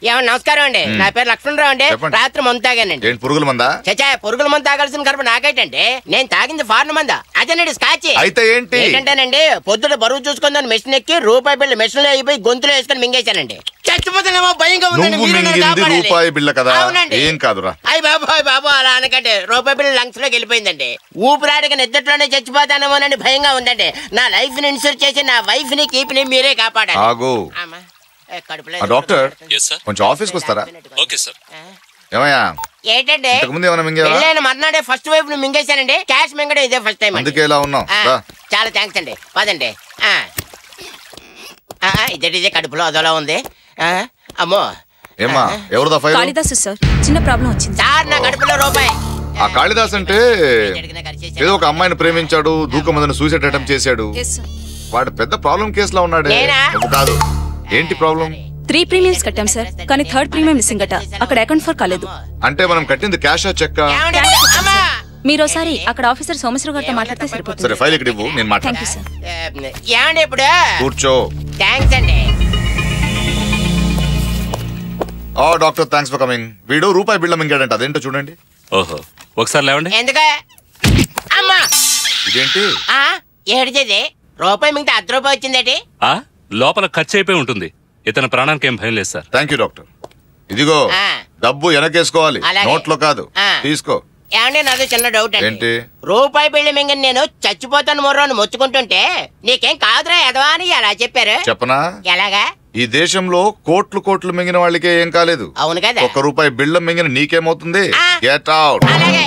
ఏమన్నా నమస్కారం అండి. నా పేరు లక్ష్మణరావు అండి. రాత్రి మందు తాగానండి. పురుగుల మందా? చచ్చా, పురుగుల మందు తాగాల్సిన కడుపు నాకైటండి. నేను తాగింది ఫారెన్ మందా, అదేనండి స్కాచ్. అయితే ఏంటంటేనండి పొద్దున బరువు చూసుకుందని మెషిన్ ఎక్కి రూపాయి బిళ్ళ మెషిన్ లో అయిపోయి గొంతులో వేసుకొని మింగేశానండి. చచ్చిపోతానేమో భయంగా ఉందండి. రూపాయి బిళ్ళ కదా, ఏం కాదురా. అయ్యి బాబు అలా అనకండి. రూపాయి బిళ్ళ లంగ్స్ లోకి వెళ్ళిపోయిందండి. ఊపిరాడికి నిద్రలోనే చచ్చిపోతానేమోనని భయంగా ఉందండి. నా లైఫ్ ని ఇన్సూర్ చేసి నా వైఫ్ ని కీప్ ని మీరే కాపాడాలి. డాక్టర్ కొంచెం ఆఫీస్కి వస్తారా? ఏమయ్యా ఏంటండి ఇంతకుముందు ఏమైనా మింగేవా? మర్నాడే ఫస్ట్ వైఫ్ ని మింగేశానండి. క్యాష్ మింగడం ఇదే ఫస్ట్ టైం. అందుకే ఇలా ఉన్నాం. చాలా థ్యాంక్స్ అండి. పదండి. ఇదే కడుపులో అదోలా ఉంది. అమ్మో ఏమా ఎవరిదా ఫైల్? కాళిదాస్ సార్, చిన్న ప్రాబ్లం వచ్చింది సార్. నా కడుపులో రూపాయి. ఆ కాళిదాస్ అంటే ఏదో ఒక అమ్మాయిని ప్రేమించాడు, దూకమందని సూసైడ్ అటెంప్ట్ చేశాడు. వాడు పెద్ద ప్రాబ్లం కేసులో ఉన్నాడు. కాదు, ఏంటి ప్రాబ్లం? 3 ప్రీమియమ్స్ కట్టాం సార్, కానీ 3rd ప్రీమియం మిస్సింగ్ అట. అక్కడ అకౌంట్ ఫర్ కాలేదు. అంటే మనం కట్టింది క్యాషా చెక్? మీరు ఒకసారి అక్కడ ఆఫీసర్ సోమేశ్వర గారితో మాట్లాడితే సరిపోతుంది. సరే, ఫైల్ ఇక్కడ ఇవ్వు, నేను మాట్లాడతాను. ఏమండి ఇప్పుడు? కూర్చో. థ్యాంక్స్ అండి. Doctor thanks for coming. వీడు రూపాయి బిళ్ళ మింగాడంట, అదేంటో చూడండి. ఓహో, ఒకసారి లేవండి. ఎందుకు? అమ్మా ఇదేంటి ఏడిచేది? రూపాయి మింగితే 10 రూపాయలు వచ్చిందేటి? లోపల ఖర్చు అయిపోయి ఉంటుంది. ఇతని ప్రాణానికి ఏం భయం లేదు సార్. Thank you doctor. ఇదిగో డబ్బు వెనకేసుకోవాలి, నోట్లో కాదు. తీసుకో. ఏమండి, నాది చిన్న డౌట్ ఏంటి? రూపాయి బిళ్ళ మింగని నేను చచ్చిపోతాను మొర్రో అని మొచ్చుకుంటుంటే నీకేం కాదురా ఎదవా అని ఎలా చెప్పారు? చెప్పనా? ఎలాగా? ఈ దేశంలో కోట్లు మింగిన వాళ్ళకే ఏం కాలేదు. అవును కదా. 1 రూపాయి బిళ్ళ మింగిన నీకేమవుతుంది? Get out. అలాగే.